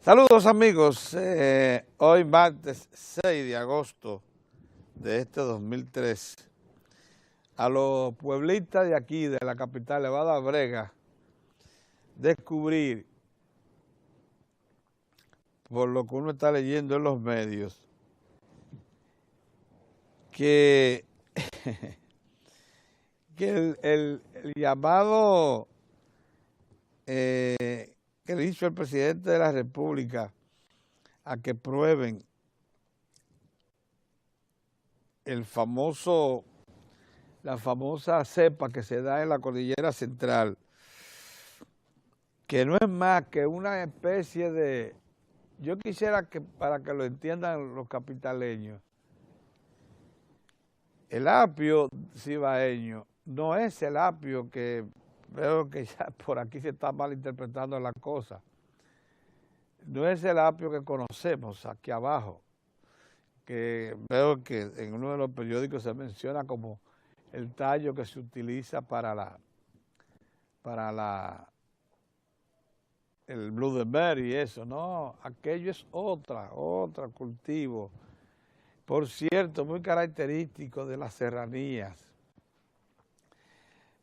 Saludos amigos, hoy martes 6 de agosto de este 2003, a los pueblistas de aquí, de la capital, le va a dar brega descubrir, por lo que uno está leyendo en los medios, que, que el llamado que le hizo el presidente de la República a que prueben la famosa cepa que se da en la cordillera central, que no es más que una especie de, yo quisiera que para que lo entiendan los capitaleños, el apio cibaeño no es el apio que veo que ya por aquí se está malinterpretando la cosa. No es el apio que conocemos aquí abajo, que veo que en uno de los periódicos se menciona como el tallo que se utiliza para el Blue de Mary y eso. No, aquello es otro cultivo. Por cierto, muy característico de las serranías.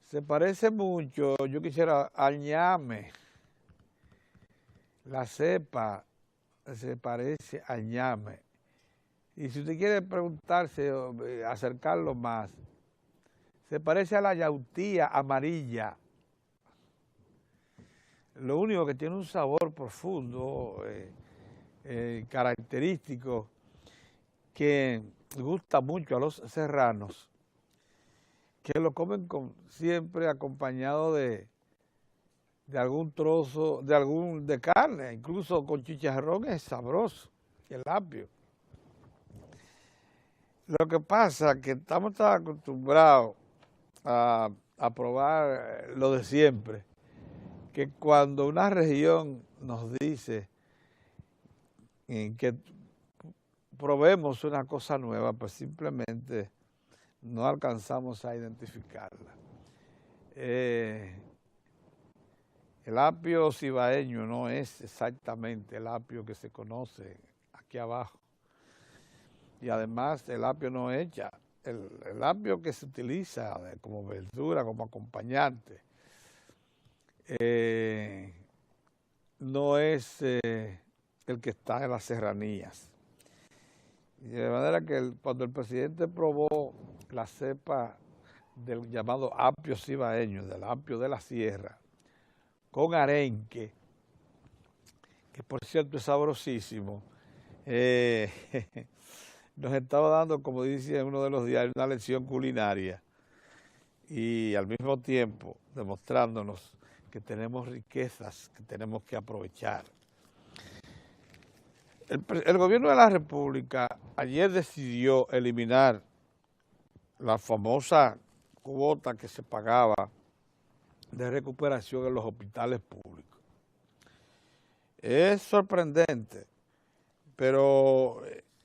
Se parece mucho, yo quisiera, al ñame. La cepa se parece al ñame. Y si usted quiere preguntarse, acercarlo más, se parece a la yautía amarilla. Lo único que tiene un sabor profundo, característico, que gusta mucho a los serranos, que lo comen siempre acompañado de algún trozo, de carne, incluso con chicharrón es sabroso, el apio. Lo que pasa es que estamos tan acostumbrados a probar lo de siempre, que cuando una región nos dice que probemos una cosa nueva, pues simplemente no alcanzamos a identificarla. El apio cibaeño no es exactamente el apio que se conoce aquí abajo. Y además el apio no echa, el apio que se utiliza como verdura, como acompañante, no es el que está en las serranías. De manera que cuando el presidente probó la cepa del llamado apio cibaeño, del apio de la sierra, con arenque, que por cierto es sabrosísimo, nos estaba dando, como dice en uno de los diarios, una lección culinaria y al mismo tiempo demostrándonos que tenemos riquezas que tenemos que aprovechar. El gobierno de la República ayer decidió eliminar la famosa cuota que se pagaba de recuperación en los hospitales públicos. Es sorprendente, pero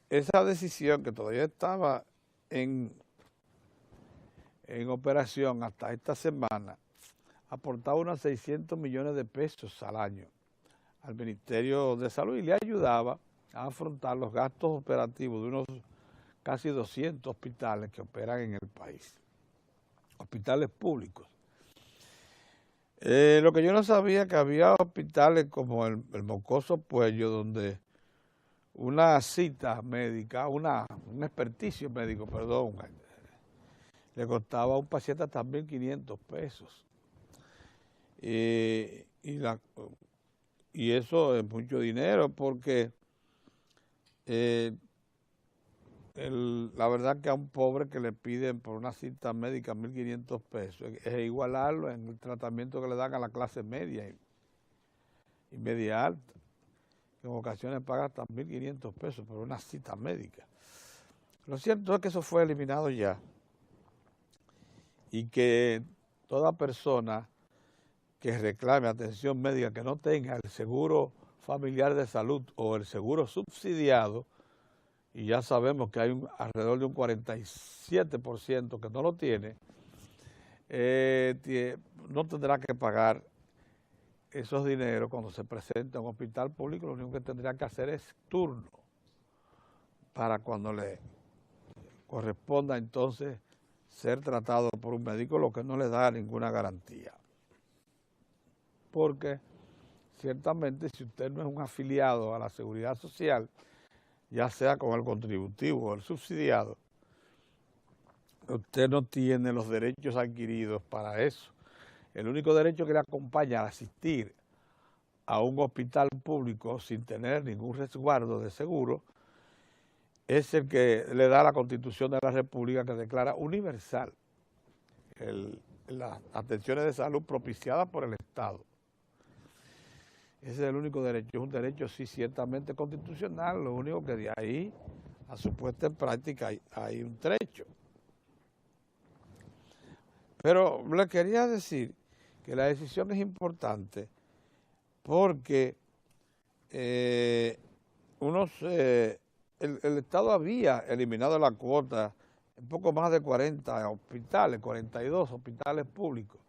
esa decisión que todavía estaba en operación hasta esta semana, aportaba unos 600 millones de pesos al año al Ministerio de Salud y le ayudaba a afrontar los gastos operativos de unos casi 200 hospitales que operan en el país, hospitales públicos. Lo que yo no sabía que había hospitales como el Mocoso Puello, donde una cita médica, un experticio médico, perdón, le costaba a un paciente hasta 1.500 pesos. Y eso es mucho dinero porque la verdad que a un pobre que le piden por una cita médica 1.500 pesos es igualarlo en el tratamiento que le dan a la clase media y media alta, que en ocasiones paga hasta 1.500 pesos por una cita médica. Lo cierto es que eso fue eliminado ya y que toda persona que reclame atención médica que no tenga el seguro familiar de salud o el seguro subsidiado, y ya sabemos que hay alrededor de un 47% que no lo tiene, no tendrá que pagar esos dineros cuando se presenta a un hospital público, lo único que tendría que hacer es turno para cuando le corresponda entonces ser tratado por un médico, lo que no le da ninguna garantía. Porque ciertamente si usted no es un afiliado a la Seguridad Social, ya sea con el contributivo o el subsidiado, usted no tiene los derechos adquiridos para eso. El único derecho que le acompaña a asistir a un hospital público sin tener ningún resguardo de seguro es el que le da la Constitución de la República, que declara universal las atenciones de salud propiciadas por el Estado. Ese es el único derecho, es un derecho sí ciertamente constitucional, lo único que de ahí a su puesta en práctica hay un trecho. Pero le quería decir que la decisión es importante porque el Estado había eliminado la cuota en poco más de 40 hospitales, 42 hospitales públicos,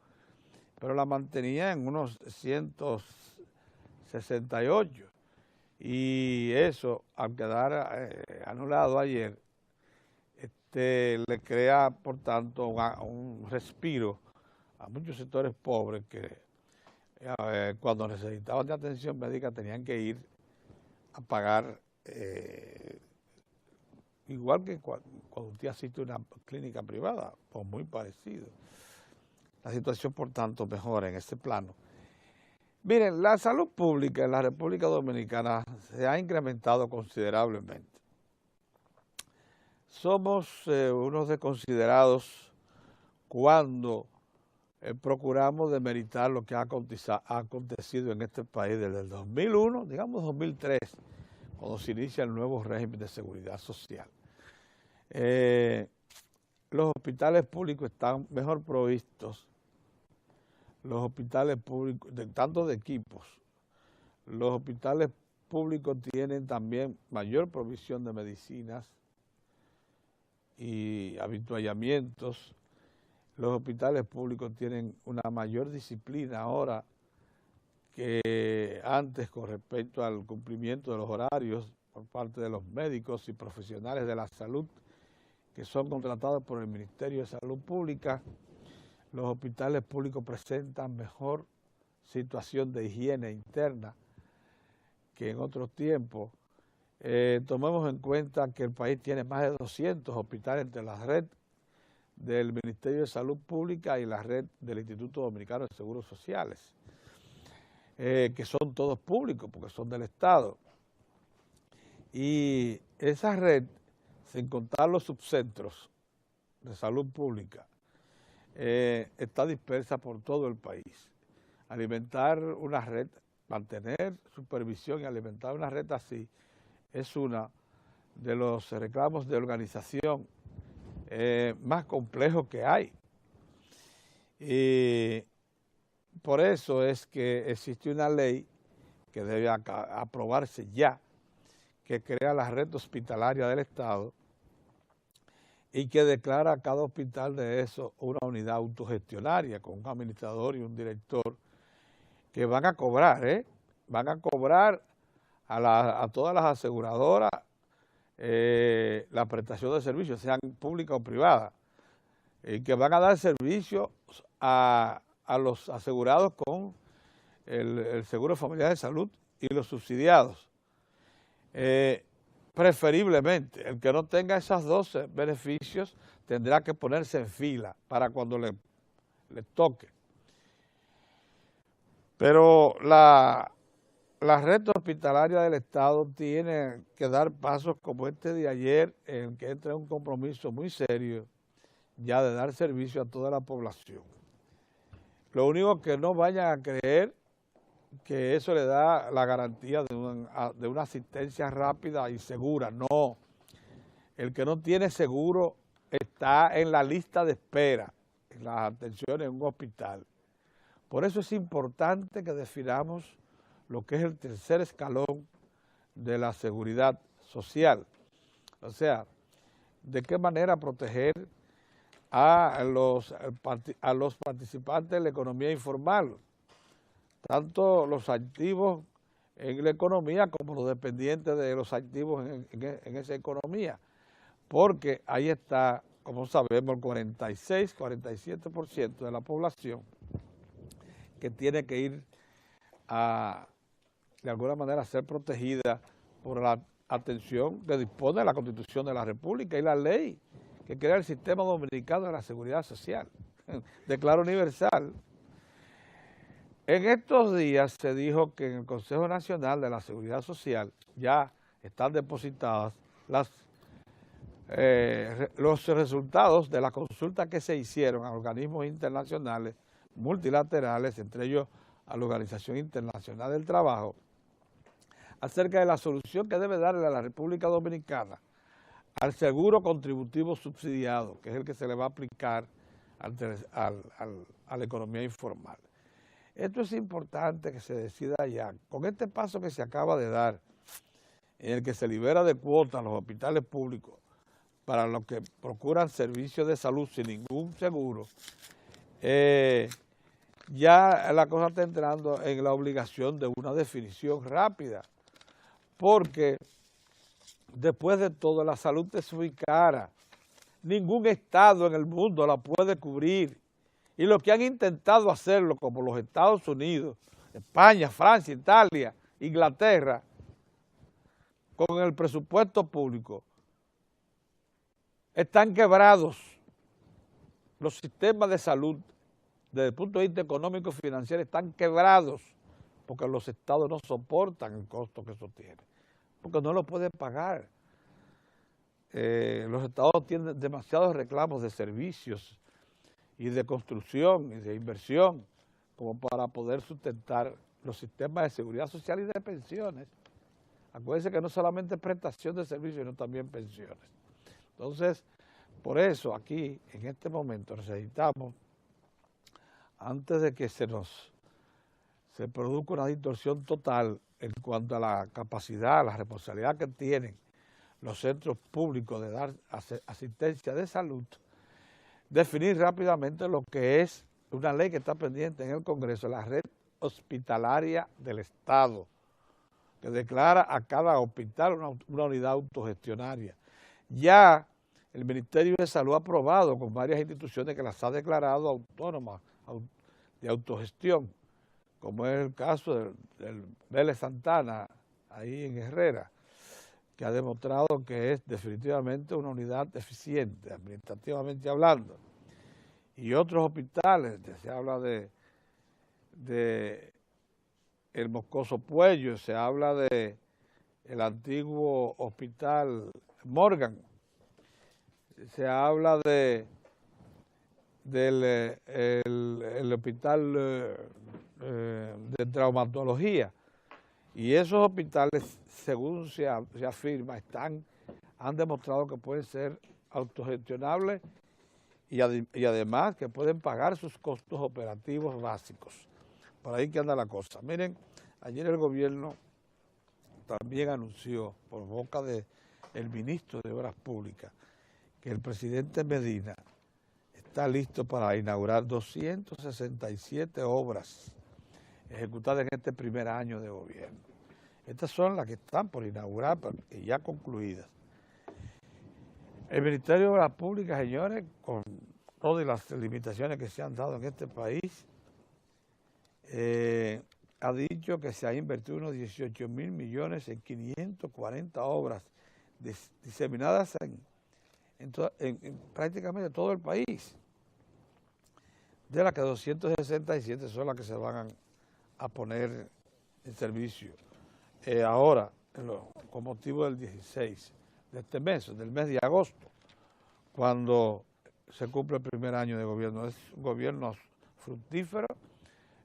pero la mantenía en unos 168. Y eso, al quedar anulado ayer, le crea, por tanto, un respiro a muchos sectores pobres que cuando necesitaban de atención médica tenían que ir a pagar, igual que cuando usted asiste a una clínica privada, pues muy parecido. La situación, por tanto, mejora en ese plano. Miren, la salud pública en la República Dominicana se ha incrementado considerablemente. Somos unos desconsiderados cuando procuramos demeritar lo que ha acontecido en este país desde el 2001, digamos 2003, cuando se inicia el nuevo régimen de seguridad social. Los hospitales públicos están mejor provistos, los hospitales públicos, tanto de equipos, los hospitales públicos tienen también mayor provisión de medicinas y avituallamientos. Los hospitales públicos tienen una mayor disciplina ahora que antes con respecto al cumplimiento de los horarios por parte de los médicos y profesionales de la salud que son contratados por el Ministerio de Salud Pública. Los hospitales públicos presentan mejor situación de higiene interna que en otros tiempos. Tomemos en cuenta que el país tiene más de 200 hospitales entre la red del Ministerio de Salud Pública y la red del Instituto Dominicano de Seguros Sociales, que son todos públicos porque son del Estado. Y esa red, sin contar los subcentros de salud pública, está dispersa por todo el país. Alimentar una red, mantener supervisión y alimentar una red así, es uno de los reclamos de organización más complejos que hay. Y por eso es que existe una ley que debe aprobarse ya, que crea la red hospitalaria del Estado y que declara a cada hospital de eso una unidad autogestionaria con un administrador y un director que van a cobrar, van a cobrar a todas las aseguradoras la prestación de servicios, sean públicas o privadas, y que van a dar servicios a los asegurados con el Seguro Familiar de Salud y los subsidiados. Preferiblemente, el que no tenga esos 12 beneficios tendrá que ponerse en fila para cuando le toque. Pero la red hospitalaria del Estado tiene que dar pasos como este de ayer, en que entra un compromiso muy serio ya de dar servicio a toda la población. Lo único que no vayan a creer que eso le da la garantía de una asistencia rápida y segura. No, el que no tiene seguro está en la lista de espera, en las atenciones en un hospital. Por eso es importante que definamos lo que es el tercer escalón de la seguridad social. O sea, de qué manera proteger a los participantes de la economía informal, tanto los activos en la economía como los dependientes de los activos en esa economía, porque ahí está, como sabemos, el 46, 47% de la población que tiene que ir a, de alguna manera, ser protegida por la atención que dispone la Constitución de la República y la ley que crea el Sistema Dominicano de la Seguridad Social, declara universal. En estos días se dijo que en el Consejo Nacional de la Seguridad Social ya están depositadas los resultados de la consulta que se hicieron a organismos internacionales, multilaterales, entre ellos a la Organización Internacional del Trabajo, acerca de la solución que debe darle a la República Dominicana al seguro contributivo subsidiado, que es el que se le va a aplicar a la economía informal. Esto es importante que se decida ya. Con este paso que se acaba de dar, en el que se libera de cuotas los hospitales públicos para los que procuran servicios de salud sin ningún seguro, ya la cosa está entrando en la obligación de una definición rápida, porque después de todo la salud es muy cara. Ningún estado en el mundo la puede cubrir. Y los que han intentado hacerlo, como los Estados Unidos, España, Francia, Italia, Inglaterra, con el presupuesto público, están quebrados. Los sistemas de salud, desde el punto de vista económico y financiero, están quebrados, porque los estados no soportan el costo que eso tiene, porque no lo pueden pagar. Los estados tienen demasiados reclamos de servicios y de construcción y de inversión como para poder sustentar los sistemas de seguridad social y de pensiones. Acuérdense que no solamente prestación de servicios, sino también pensiones. Entonces, por eso aquí, en este momento, necesitamos, antes de que se produzca una distorsión total en cuanto a la capacidad, la responsabilidad que tienen los centros públicos de dar asistencia de salud, definir rápidamente lo que es una ley que está pendiente en el Congreso, la red hospitalaria del Estado, que declara a cada hospital una unidad autogestionaria. Ya el Ministerio de Salud ha aprobado con varias instituciones que las ha declarado autónomas, de autogestión, como es el caso del Vélez Santana, ahí en Herrera, que ha demostrado que es definitivamente una unidad eficiente, administrativamente hablando. Y otros hospitales, se habla de el Moscoso Puello, se habla de el antiguo hospital Morgan, se habla del hospital de traumatología. Y esos hospitales, según se afirma, han demostrado que pueden ser autogestionables y además que pueden pagar sus costos operativos básicos. Por ahí que anda la cosa. Miren, ayer el gobierno también anunció, por boca del ministro de Obras Públicas, que el presidente Medina está listo para inaugurar 267 obras ejecutadas en este primer año de gobierno. Estas son las que están por inaugurar y ya concluidas. El Ministerio de Obras Públicas, señores, con todas las limitaciones que se han dado en este país, ha dicho que se ha invertido unos 18 mil millones en 540 obras diseminadas en prácticamente todo el país, de las que 267 son las que se van a poner en servicio ahora, con motivo del 16 de este mes, del mes de agosto, cuando se cumple el primer año de gobierno. Es un gobierno fructífero,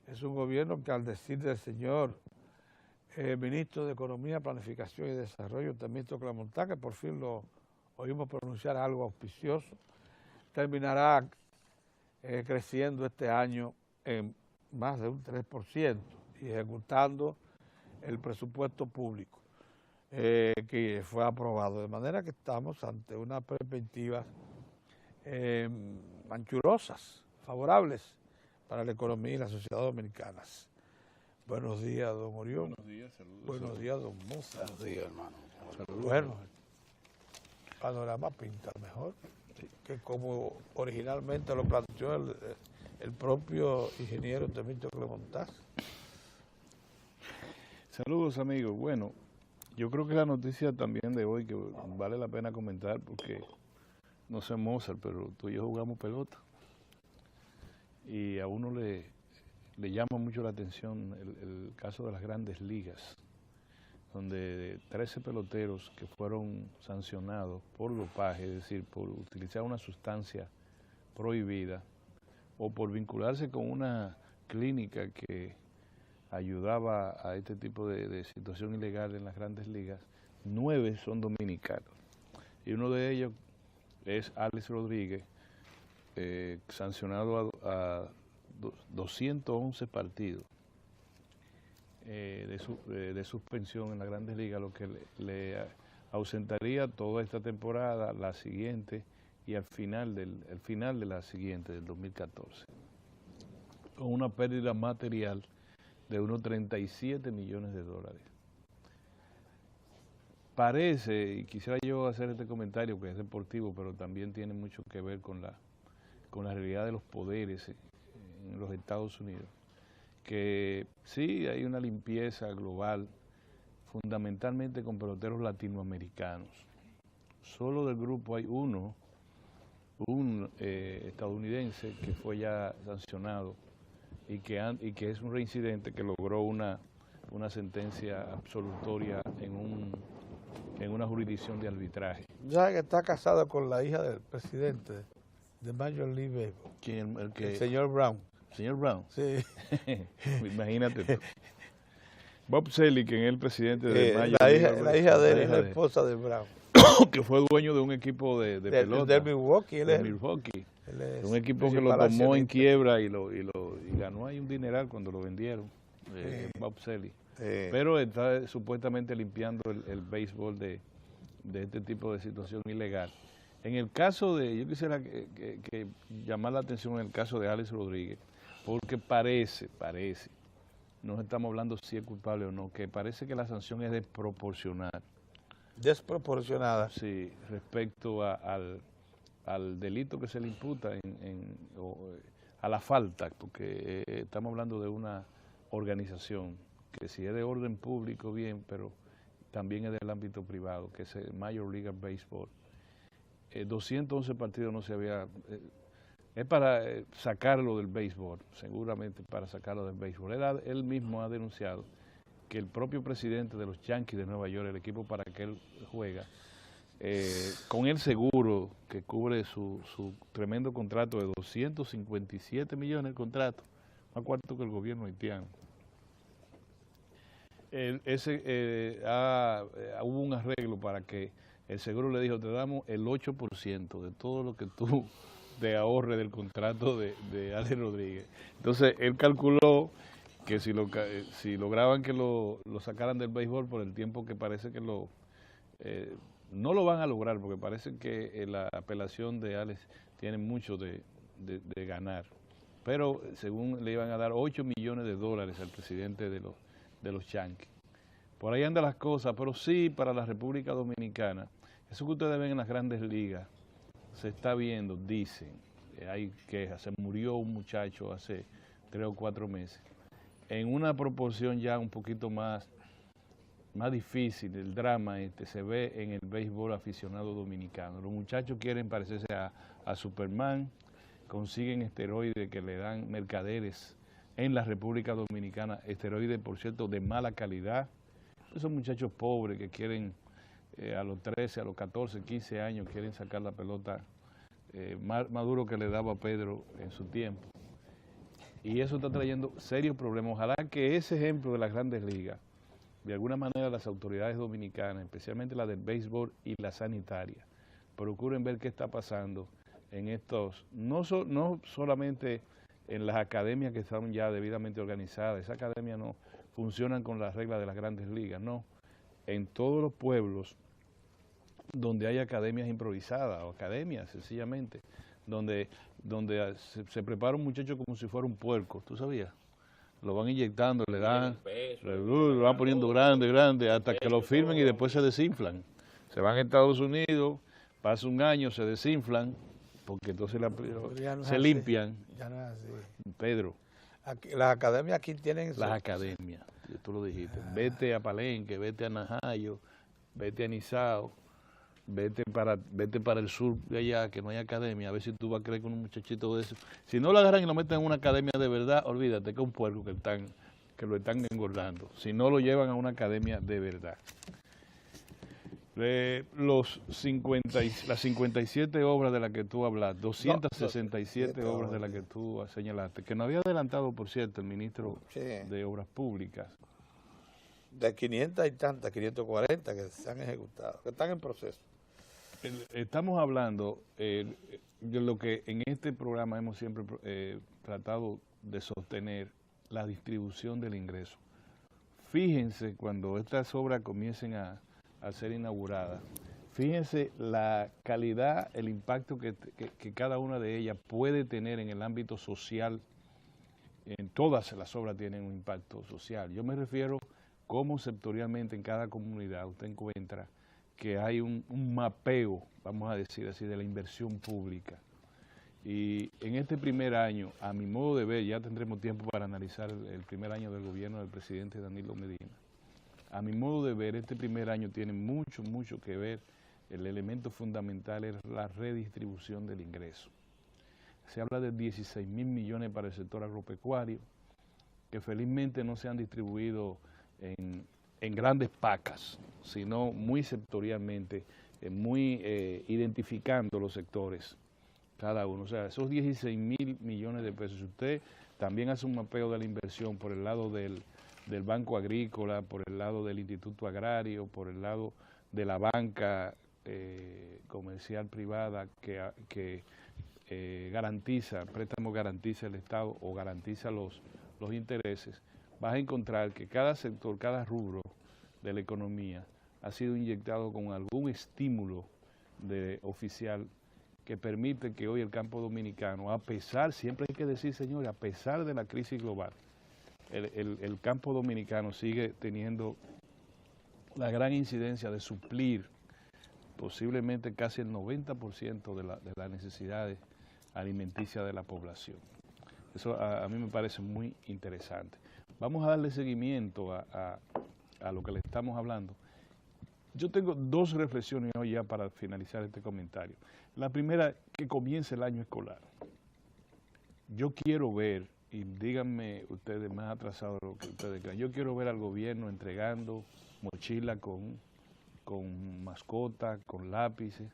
es un gobierno que, al decir del señor ministro de Economía, Planificación y Desarrollo, el ministro Clamontá, que por fin lo oímos pronunciar algo auspicioso, terminará creciendo este año en más de un 3% y ejecutando el presupuesto público que fue aprobado. De manera que estamos ante unas perspectivas anchurosas, favorables para la economía y la sociedad dominicanas. Buenos días, don Orión. Buenos días, saludos. Buenos días, don Moza. Buenos días, hermano. Saludos. Bueno, el panorama pinta mejor que como originalmente lo planteó el propio ingeniero Temito Clemontaz. Saludos, amigos. Bueno, yo creo que la noticia también de hoy que vale la pena comentar porque no sé Mozart, pero tú y yo jugamos pelota y a uno le llama mucho la atención el caso de las grandes ligas, donde 13 peloteros que fueron sancionados por dopaje, es decir, por utilizar una sustancia prohibida o por vincularse con una clínica que ayudaba a este tipo de situación ilegal en las grandes ligas, 9 son dominicanos. Y uno de ellos es Alex Rodríguez, sancionado a 211 partidos de suspensión en las grandes ligas, lo que le ausentaría toda esta temporada, la siguiente y al final de la siguiente, del 2014, con una pérdida material de unos 37 millones de dólares. Parece, y quisiera yo hacer este comentario que es deportivo, pero también tiene mucho que ver con la realidad de los poderes en los Estados Unidos, que sí hay una limpieza global, fundamentalmente con peloteros latinoamericanos. Solo del grupo hay un estadounidense que fue ya sancionado y que es un reincidente que logró una sentencia absolutoria en una jurisdicción de arbitraje. Ya que está casado con la hija del presidente de Major League Baseball. ¿Quién? El señor Brown. ¿Señor Brown? Sí. Imagínate tú. Bob Selly, que es el presidente de Major la League Baseball, hija de él es la esposa de Brown. que fue dueño de un equipo de pelota. Del Milwaukee. Milwaukee. Un equipo que lo tomó en quiebra y ganó ahí un dineral cuando lo vendieron, Bob Selly. Pero está supuestamente limpiando el béisbol de este tipo de situación ilegal. En el caso yo quisiera que llamar la atención en el caso de Alex Rodríguez, porque parece, no estamos hablando si es culpable o no, que parece que la sanción es desproporcional. Desproporcionada. Sí, respecto al delito que se le imputa, a la falta, porque estamos hablando de una organización que si es de orden público, bien, pero también es del ámbito privado, que es el Major League Baseball. 211 partidos no se había... es para sacarlo del béisbol, seguramente para sacarlo del béisbol. Él mismo ha denunciado que el propio presidente de los Yankees de Nueva York, el equipo para que él juega, con el seguro que cubre su tremendo contrato de 257 millones de contrato, más cuarto que el gobierno haitiano. Hubo un arreglo para que el seguro le dijo, te damos el 8% de todo lo que tú te ahorres del contrato de Alex Rodríguez. Entonces, él calculó que si lograban que lo sacaran del béisbol por el tiempo que parece que no lo van a lograr, porque parece que la apelación de Alex tiene mucho de ganar. Pero según le iban a dar 8 millones de dólares al presidente de los Yankees. Por ahí andan las cosas, pero sí para la República Dominicana. Eso que ustedes ven en las grandes ligas, se está viendo, dicen, hay quejas, se murió un muchacho hace 3 o 4 meses. En una proporción ya un poquito más difícil, el drama se ve en el béisbol aficionado dominicano. Los muchachos quieren parecerse a Superman, consiguen esteroides que le dan mercaderes en la República Dominicana, esteroides, por cierto, de mala calidad. Esos muchachos pobres que quieren, a los 13, a los 14, 15 años, quieren sacar la pelota más duro que le daba Pedro en su tiempo. Y eso está trayendo serios problemas. Ojalá que ese ejemplo de las grandes ligas, de alguna manera las autoridades dominicanas, especialmente las del béisbol y la sanitaria, procuren ver qué está pasando en estos, no solamente en las academias que están ya debidamente organizadas, esas academias no funcionan con las reglas de las grandes ligas, no, en todos los pueblos donde hay academias improvisadas o academias sencillamente, donde se prepara un muchacho como si fuera un puerco, ¿tú sabías? lo van inyectando, le dan, lo van poniendo grande, hasta que lo firmen y después se desinflan. Se van a Estados Unidos, pasa un año, se desinflan, porque entonces se limpian. Ya no es así. Pedro. Aquí, las academias aquí tienen... Las academias, tú lo dijiste. Vete a Palenque, vete a Najayo, vete a Nizao, vete para el sur de allá, que no hay academia, a ver si tú vas a creer con un muchachito de eso. Si no lo agarran y lo meten en una academia de verdad, olvídate que es un puerco que lo están engordando. Si no lo llevan a una academia de verdad. Las 57 obras de las que tú hablas, 267 obras de las que tú señalaste, que nos había adelantado, por cierto, el ministro de Obras Públicas. De 500 y tantas, 540 que se han ejecutado, que están en proceso. Estamos hablando de lo que en este programa hemos siempre tratado de sostener, la distribución del ingreso. Fíjense, cuando estas obras comiencen a ser inaugurada. Fíjense la calidad, el impacto que cada una de ellas puede tener en el ámbito social. En todas las obras tienen un impacto social. Yo me refiero cómo sectorialmente en cada comunidad usted encuentra que hay un mapeo, vamos a decir así, de la inversión pública. Y en este primer año, a mi modo de ver, ya tendremos tiempo para analizar el primer año del gobierno del presidente Danilo Medina. A mi modo de ver, este primer año tiene mucho que ver. El elemento fundamental es la redistribución del ingreso. Se habla de 16.000 millones para el sector agropecuario, que felizmente no se han distribuido en grandes pacas, sino muy sectorialmente, identificando los sectores, cada uno. O sea, esos 16.000 millones de pesos, si usted también hace un mapeo de la inversión por el lado del Banco Agrícola, por el lado del Instituto Agrario, por el lado de la banca comercial privada que garantiza, préstamo garantiza el Estado o garantiza los intereses, vas a encontrar que cada sector, cada rubro de la economía ha sido inyectado con algún estímulo oficial que permite que hoy el campo dominicano, a pesar, siempre hay que decir, señores, a pesar de la crisis global, el campo dominicano sigue teniendo la gran incidencia de suplir posiblemente casi el 90% de las necesidades alimenticias de la población. Eso a mí me parece muy interesante. Vamos a darle seguimiento a lo que le estamos hablando. Yo tengo dos reflexiones hoy ya para finalizar este comentario. La primera, que comience el año escolar. Yo quiero ver, y díganme ustedes más atrasados de lo que ustedes crean, yo quiero ver al gobierno entregando mochila con mascotas, con lápices.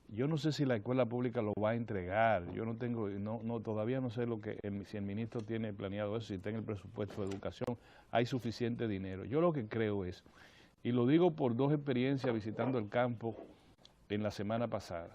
Yo no sé si la escuela pública lo va a entregar. Yo no tengo, todavía no sé si el ministro tiene planeado eso, si está en el presupuesto de educación, hay suficiente dinero. Yo lo que creo es, y lo digo por dos experiencias visitando el campo en la semana pasada,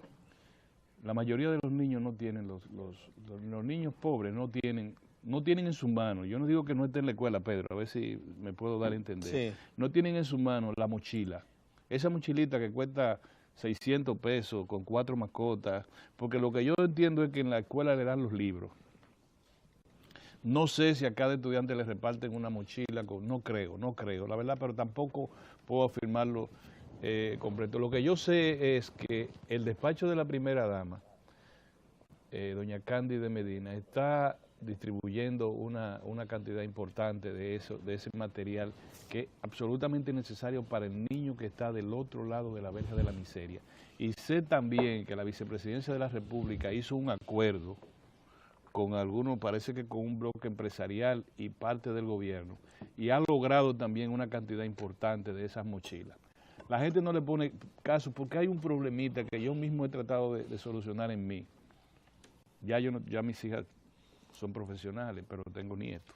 la mayoría de los niños no tienen, los niños pobres no tienen en su mano, yo no digo que no esté en la escuela, Pedro, a ver si me puedo dar a entender, sí. No tienen en su mano la mochila, esa mochilita que cuesta 600 pesos con 4 mascotas, porque lo que yo entiendo es que en la escuela le dan los libros. No sé si a cada estudiante le reparten una mochila, no creo, la verdad, pero tampoco puedo afirmarlo completo. Lo que yo sé es que el despacho de la primera dama, doña Cándida Medina, está distribuyendo una cantidad importante de ese material que es absolutamente necesario para el niño que está del otro lado de la verja de la miseria. Y sé también que la Vicepresidencia de la República hizo un acuerdo con algunos, parece que con un bloque empresarial y parte del gobierno, y ha logrado también una cantidad importante de esas mochilas. La gente no le pone caso porque hay un problemita que yo mismo he tratado de solucionar en mí. Ya mis hijas son profesionales, pero tengo nietos.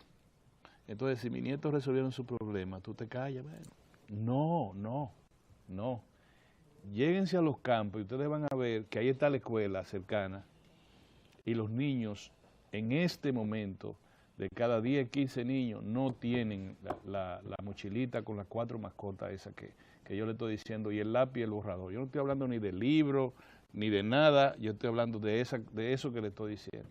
Entonces, si mis nietos resolvieron su problema, tú te callas. Bueno. No. Lléguense a los campos y ustedes van a ver que ahí está la escuela cercana y los niños en este momento, de cada 10, 15 niños, no tienen la mochilita con las 4 mascotas esas que yo le estoy diciendo, y el lápiz y el borrador. Yo no estoy hablando ni de libro, ni de nada, yo estoy hablando de eso que le estoy diciendo.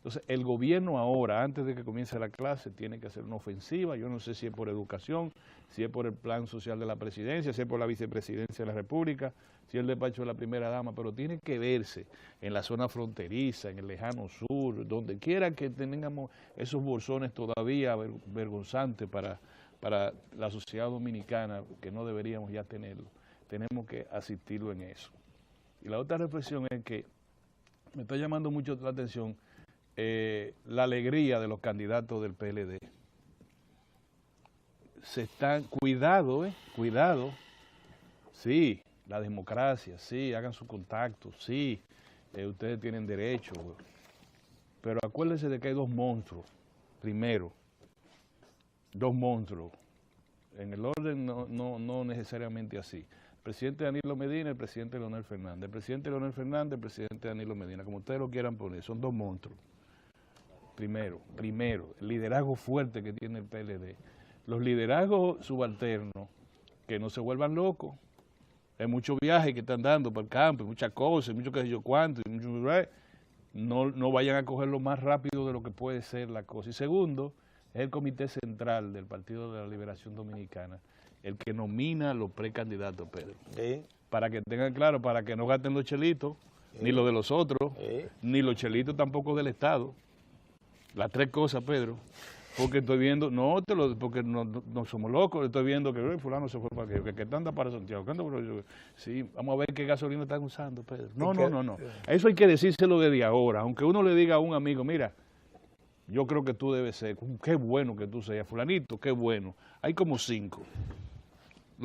Entonces, el gobierno ahora, antes de que comience la clase, tiene que hacer una ofensiva. Yo no sé si es por educación, si es por el plan social de la presidencia, si es por la vicepresidencia de la República, si es el despacho de la primera dama, pero tiene que verse en la zona fronteriza, en el lejano sur, donde quiera que tengamos esos bolsones todavía vergonzantes para la sociedad dominicana, que no deberíamos ya tenerlo. Tenemos que asistirlo en eso. Y la otra reflexión es que me está llamando mucho la atención la alegría de los candidatos del PLD. Cuidado, cuidado. Sí, la democracia, sí, hagan su contacto, sí, ustedes tienen derecho. Pero acuérdense de que hay dos monstruos, primero, dos monstruos. En el orden no necesariamente así. El presidente Danilo Medina y el presidente Leonel Fernández. El presidente Leonel Fernández y el presidente Danilo Medina, como ustedes lo quieran poner, son dos monstruos. Primero, el liderazgo fuerte que tiene el PLD. Los liderazgos subalternos, que no se vuelvan locos. Hay muchos viajes que están dando para el campo, muchas cosas, mucho qué sé yo cuánto, no vayan a cogerlo más rápido de lo que puede ser la cosa. Y segundo, es el Comité Central del Partido de la Liberación Dominicana, el que nomina a los precandidatos, Pedro. Sí. Para que tengan claro, para que no gasten los chelitos, ni los de los otros, ni los chelitos tampoco del Estado. Las tres cosas, Pedro, porque estoy viendo, porque no somos locos, estoy viendo que fulano se fue para que anda para Santiago. Sí, vamos a ver qué gasolina están usando, Pedro. No. Eso hay que decírselo desde ahora, aunque uno le diga a un amigo, mira, yo creo que tú debes ser, qué bueno que tú seas, fulanito, qué bueno. Hay como 5.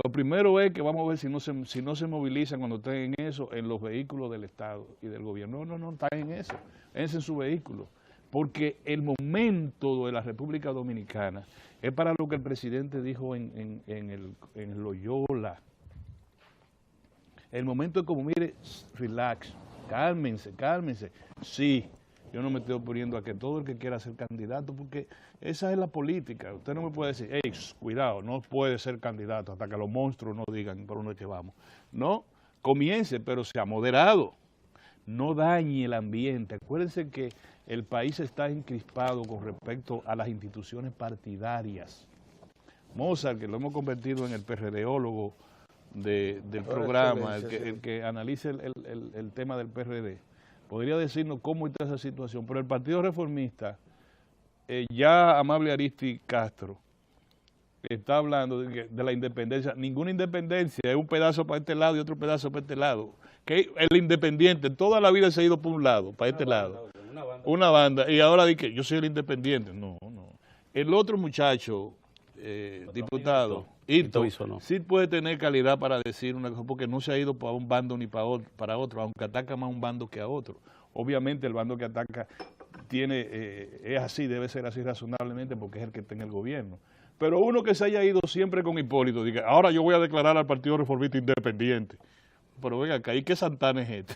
Lo primero es que vamos a ver si no se movilizan cuando estén en eso, en los vehículos del Estado y del gobierno. No están en eso, es en su vehículo. Porque el momento de la República Dominicana es para lo que el presidente dijo en Loyola. El momento es como, mire, relax, cálmense. Sí, yo no me estoy oponiendo a que todo el que quiera ser candidato, porque esa es la política. Usted no me puede decir, hey, cuidado, no puede ser candidato hasta que los monstruos no digan por dónde es que vamos. No, comience, pero sea moderado. No dañe el ambiente. Acuérdense que el país está encrispado con respecto a las instituciones partidarias. Mozart, que lo hemos convertido en el PRDólogo del programa, el que analice el tema del PRD, podría decirnos cómo está esa situación. Pero el Partido Reformista, ya Amable Aristi Castro, está hablando de la independencia. Ninguna independencia, es un pedazo para este lado y otro pedazo para este lado. Que el independiente toda la vida se ha ido por un lado, para este lado. Una banda. Y ahora dice que yo soy el independiente. No. El otro muchacho, diputado, Ito, sí puede tener calidad para decir una cosa, porque no se ha ido para un bando ni para otro, aunque ataca más a un bando que a otro. Obviamente el bando que ataca es así, debe ser así razonablemente, porque es el que está en el gobierno. Pero uno que se haya ido siempre con Hipólito, diga, ahora yo voy a declarar al Partido Reformista independiente. Pero venga acá, ¿y qué Santana es este?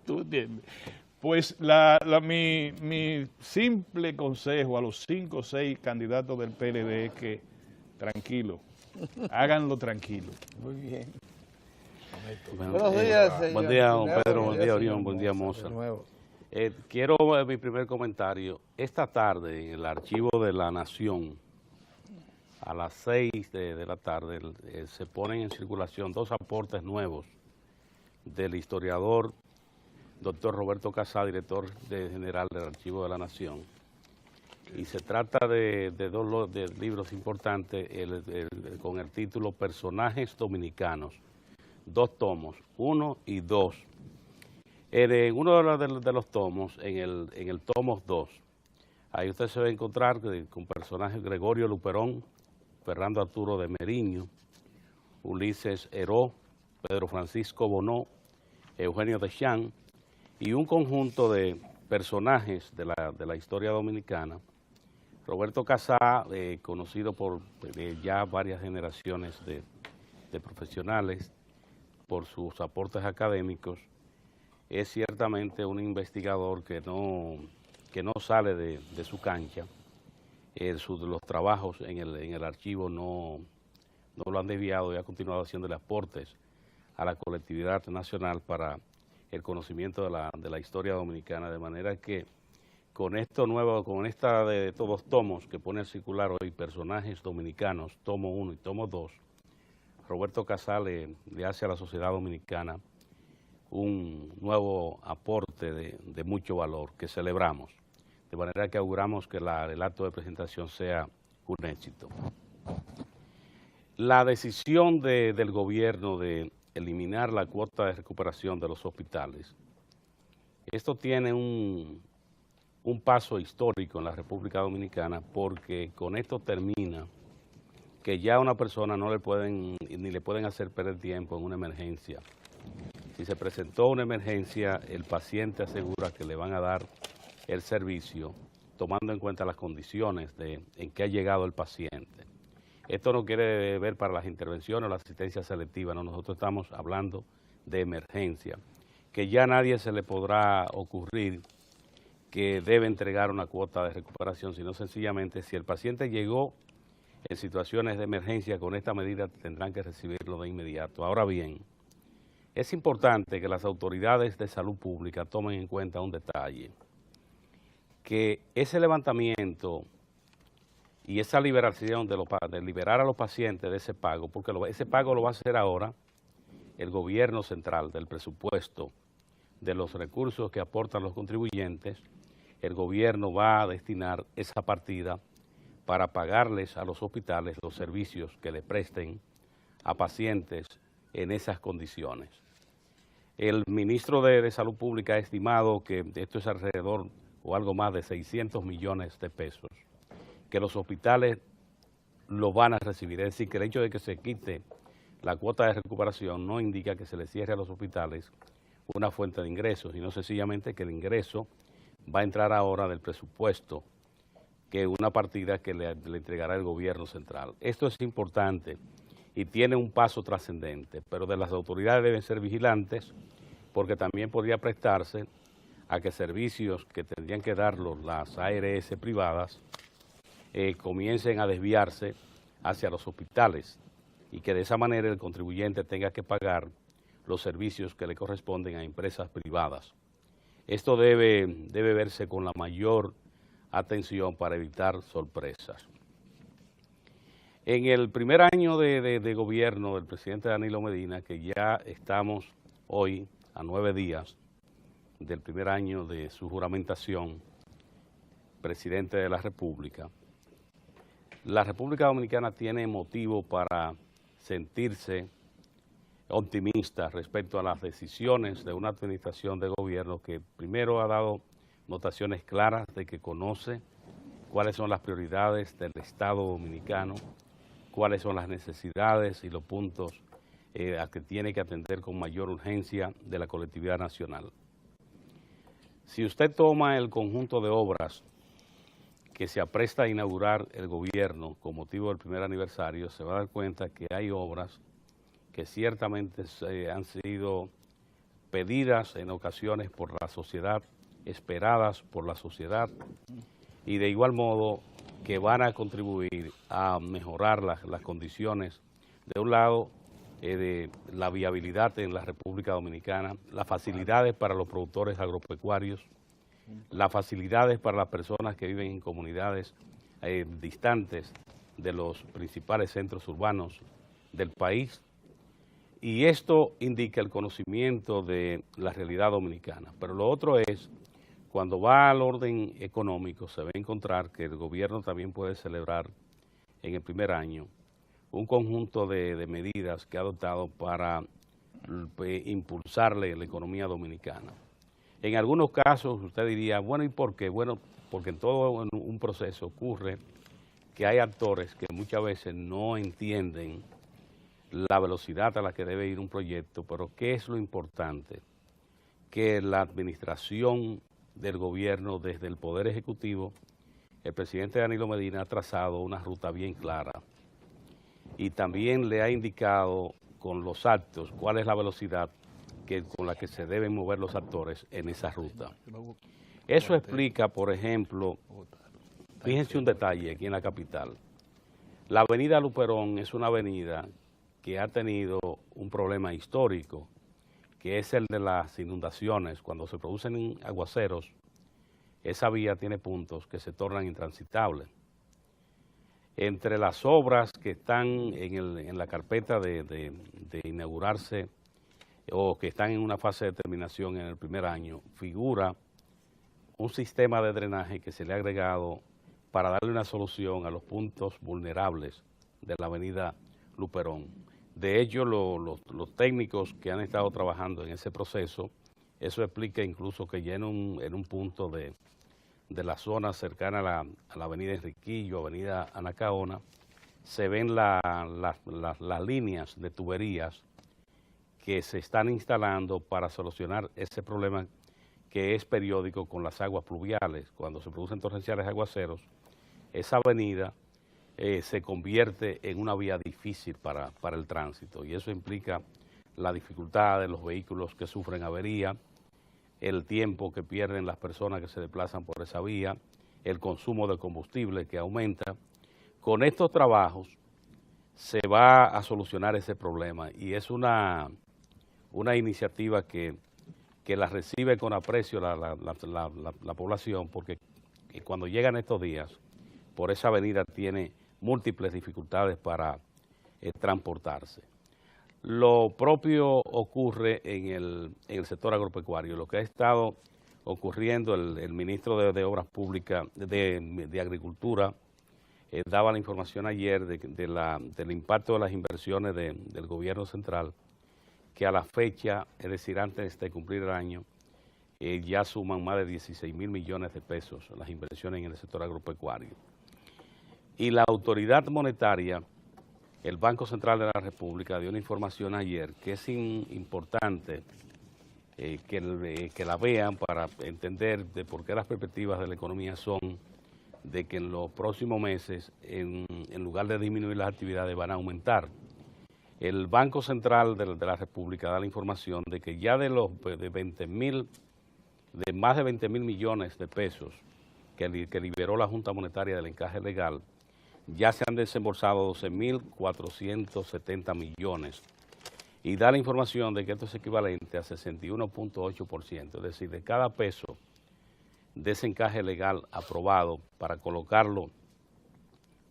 ¿Tú entiendes? Pues mi simple consejo a los 5 o 6 candidatos del PLD es que, tranquilo, háganlo tranquilo. Muy bien. Buenos días, señor. Buen día, don Pedro, buen día, Orión, buen día, Mozart. Quiero mi primer comentario. Esta tarde, en el Archivo de la Nación, a las 6 de la tarde, se ponen en circulación 2 aportes nuevos del historiador doctor Roberto Casá, director general del Archivo de la Nación. Y se trata de 2 libros importantes con el título Personajes Dominicanos. 2 tomos, 1 y 2. En uno de los tomos, en el tomo 2, ahí usted se va a encontrar con personajes Gregorio Luperón, Fernando Arturo de Meriño, Ulises Heró, Pedro Francisco Bonó, Eugenio Deschamps, y un conjunto de personajes de la historia dominicana. Roberto Casá, conocido por ya varias generaciones de profesionales por sus aportes académicos, es ciertamente un investigador que no sale de su cancha. Los trabajos en el archivo no lo han desviado y ha continuado haciendo aportes a la colectividad nacional para el conocimiento de la historia dominicana, de manera que con esto nuevo, con esta de todos tomos que pone a circular hoy, Personajes Dominicanos, tomo 1 y tomo 2, Roberto Casale le hace a la sociedad dominicana un nuevo aporte de mucho valor que celebramos, de manera que auguramos que el acto de presentación sea un éxito. La decisión del gobierno de eliminar la cuota de recuperación de los hospitales, esto tiene un paso histórico en la República Dominicana, porque con esto termina que ya a una persona no le pueden, ni le pueden hacer perder tiempo en una emergencia. Si se presentó una emergencia, el paciente asegura que le van a dar el servicio, tomando en cuenta las condiciones en que ha llegado el paciente. Esto no quiere ver para las intervenciones o la asistencia selectiva, no, nosotros estamos hablando de emergencia, que ya a nadie se le podrá ocurrir que debe entregar una cuota de recuperación, sino sencillamente si el paciente llegó en situaciones de emergencia, con esta medida tendrán que recibirlo de inmediato. Ahora bien, es importante que las autoridades de salud pública tomen en cuenta un detalle, que ese levantamiento y esa liberación de liberar a los pacientes de ese pago, porque ese pago lo va a hacer ahora el gobierno central, del presupuesto, de los recursos que aportan los contribuyentes. El gobierno va a destinar esa partida para pagarles a los hospitales los servicios que le presten a pacientes en esas condiciones. El ministro de Salud Pública ha estimado que esto es alrededor o algo más de 600 millones de pesos, que los hospitales lo van a recibir. Es decir, que el hecho de que se quite la cuota de recuperación no indica que se le cierre a los hospitales una fuente de ingresos, sino sencillamente que el ingreso va a entrar ahora del presupuesto, que es una partida que le entregará el gobierno central. Esto es importante y tiene un paso trascendente, pero de las autoridades deben ser vigilantes, porque también podría prestarse a que servicios que tendrían que darlos las ARS privadas comiencen a desviarse hacia los hospitales y que de esa manera el contribuyente tenga que pagar los servicios que le corresponden a empresas privadas. Esto debe verse con la mayor atención para evitar sorpresas. En el primer año de gobierno del presidente Danilo Medina, que ya estamos hoy a 9 días del primer año de su juramentación, presidente de la República Dominicana tiene motivo para sentirse optimista respecto a las decisiones de una administración de gobierno que primero ha dado notaciones claras de que conoce cuáles son las prioridades del Estado dominicano, cuáles son las necesidades y los puntos a que tiene que atender con mayor urgencia de la colectividad nacional. Si usted toma el conjunto de obras que se apresta a inaugurar el gobierno con motivo del primer aniversario, se va a dar cuenta que hay obras que ciertamente han sido pedidas en ocasiones por la sociedad, esperadas por la sociedad, y de igual modo que van a contribuir a mejorar las condiciones, de un lado, de la viabilidad en la República Dominicana, las facilidades para los productores agropecuarios, las facilidades para las personas que viven en comunidades distantes de los principales centros urbanos del país, y esto indica el conocimiento de la realidad dominicana. Pero lo otro es, cuando va al orden económico, se va a encontrar que el gobierno también puede celebrar en el primer año un conjunto de medidas que ha adoptado para impulsarle la economía dominicana. En algunos casos usted diría, bueno, ¿y por qué? Bueno, porque en todo un proceso ocurre que hay actores que muchas veces no entienden la velocidad a la que debe ir un proyecto, pero ¿qué es lo importante? Que la administración del gobierno, desde el Poder Ejecutivo, el presidente Danilo Medina ha trazado una ruta bien clara y también le ha indicado con los actos cuál es la velocidad con la que se deben mover los actores en esa ruta. Eso explica, por ejemplo, fíjense un detalle aquí en la capital. La avenida Luperón es una avenida que ha tenido un problema histórico, que es el de las inundaciones. Cuando se producen aguaceros, esa vía tiene puntos que se tornan intransitables. Entre las obras que están en la carpeta de inaugurarse o que están en una fase de terminación en el primer año, figura un sistema de drenaje que se le ha agregado para darle una solución a los puntos vulnerables de la avenida Luperón. De hecho, los técnicos que han estado trabajando en ese proceso, eso explica incluso que ya en un punto de la zona cercana a la avenida Enriquillo, avenida Anacaona, se ven las líneas de tuberías que se están instalando para solucionar ese problema que es periódico con las aguas pluviales. Cuando se producen torrenciales aguaceros, esa avenida se convierte en una vía difícil para el tránsito, y eso implica la dificultad de los vehículos que sufren avería, el tiempo que pierden las personas que se desplazan por esa vía, el consumo de combustible que aumenta. Con estos trabajos se va a solucionar ese problema, y es una iniciativa que la recibe con aprecio la población, porque cuando llegan estos días, por esa avenida tiene múltiples dificultades para transportarse. Lo propio ocurre en el sector agropecuario. Lo que ha estado ocurriendo, el ministro de Obras Públicas, de Agricultura, daba la información ayer del impacto de las inversiones del gobierno central, que a la fecha, es decir, antes de cumplir el año, ya suman más de 16.000 millones de pesos las inversiones en el sector agropecuario. Y la autoridad monetaria, el Banco Central de la República, dio una información ayer que es importante que la vean para entender de por qué las perspectivas de la economía son de que en los próximos meses, en lugar de disminuir las actividades, van a aumentar. El Banco Central de la República da la información de que ya de más de 20.000 millones de pesos que liberó la Junta Monetaria del encaje legal, ya se han desembolsado 12.470 millones, y da la información de que esto es equivalente a 61.8%, es decir, de cada peso de ese encaje legal aprobado para colocarlo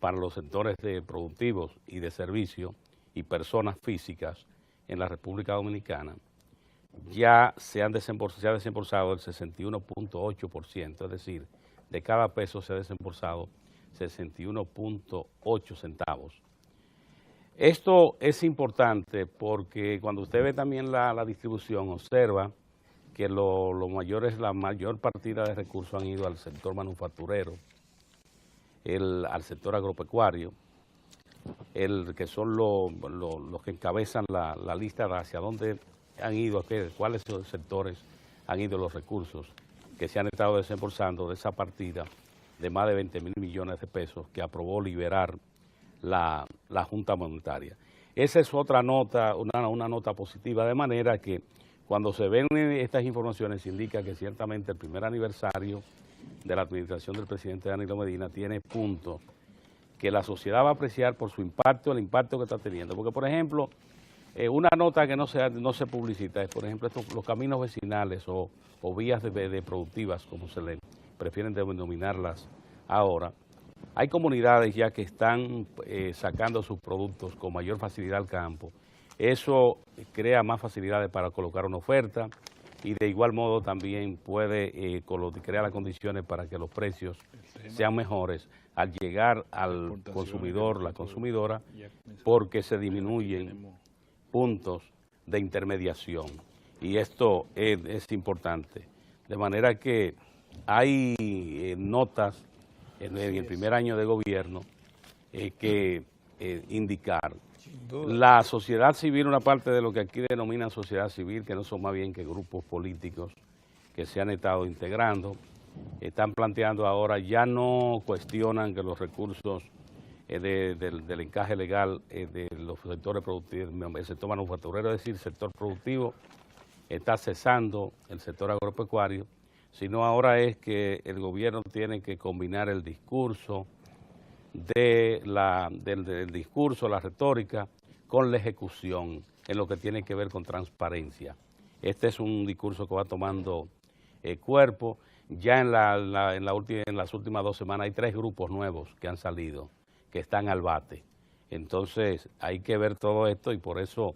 para los sectores productivos y de servicio y personas físicas en la República Dominicana, ya se ha desembolsado el 61.8%, es decir, de cada peso se ha desembolsado 61.8 centavos. Esto es importante porque cuando usted ve también la distribución, observa que la mayor partida de recursos han ido al sector manufacturero, al sector agropecuario, que son los que encabezan la lista de hacia dónde han ido, cuáles sectores han ido los recursos que se han estado desembolsando de esa partida de más de 20.000 millones de pesos que aprobó liberar la Junta Monetaria. Esa es otra nota, una nota positiva, de manera que cuando se ven estas informaciones indica que ciertamente el primer aniversario de la administración del presidente Danilo Medina tiene puntos que la sociedad va a apreciar por su impacto, el impacto que está teniendo. Porque, por ejemplo, una nota que no se publicita es, por ejemplo, los caminos vecinales o vías de productivas, como se le prefieren denominarlas ahora. Hay comunidades ya que están sacando sus productos con mayor facilidad al campo. Eso crea más facilidades para colocar una oferta, y de igual modo también puede crear las condiciones para que los precios sean mejores al llegar al consumidor, la consumidora, porque se disminuyen puntos de intermediación, y esto es importante. De manera que hay notas en el primer año de gobierno que indicar. La sociedad civil, una parte de lo que aquí denominan sociedad civil, que no son más bien que grupos políticos que se han estado integrando, están planteando ahora, ya no cuestionan que los recursos del encaje legal de los sectores productivos, el sector manufacturero, es decir, el sector productivo, está cesando el sector agropecuario, sino ahora es que el gobierno tiene que combinar el discurso, del discurso, la retórica, con la ejecución en lo que tiene que ver con transparencia. Este es un discurso que va tomando cuerpo, Ya en las últimas 2 semanas hay 3 grupos nuevos que han salido, que están al bate. Entonces hay que ver todo esto y por eso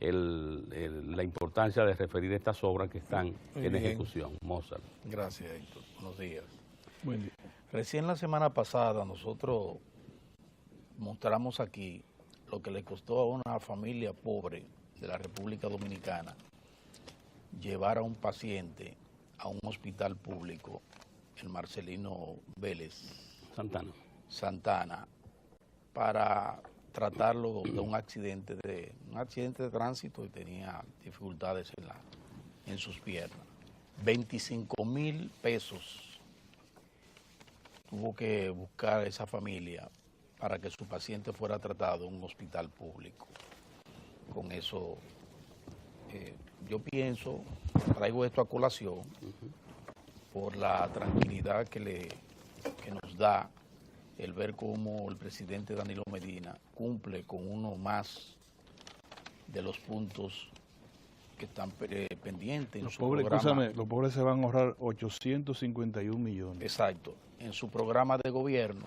la importancia de referir estas obras que están en ejecución. Mozart. Gracias, Héctor. Buenos días. Buen día. Recién la semana pasada nosotros mostramos aquí lo que le costó a una familia pobre de la República Dominicana llevar a un paciente a un hospital público, el Marcelino Vélez Santana, para tratarlo de un accidente de tránsito y tenía dificultades en sus piernas. 25,000 pesos tuvo que buscar esa familia para que su paciente fuera tratado en un hospital público. Con eso, yo pienso, traigo esto a colación por la tranquilidad que nos da el ver cómo el presidente Danilo Medina cumple con uno más de los puntos que están pendientes en su programa. Los pobres se van a ahorrar 851 millones. Exacto, en su programa de gobierno.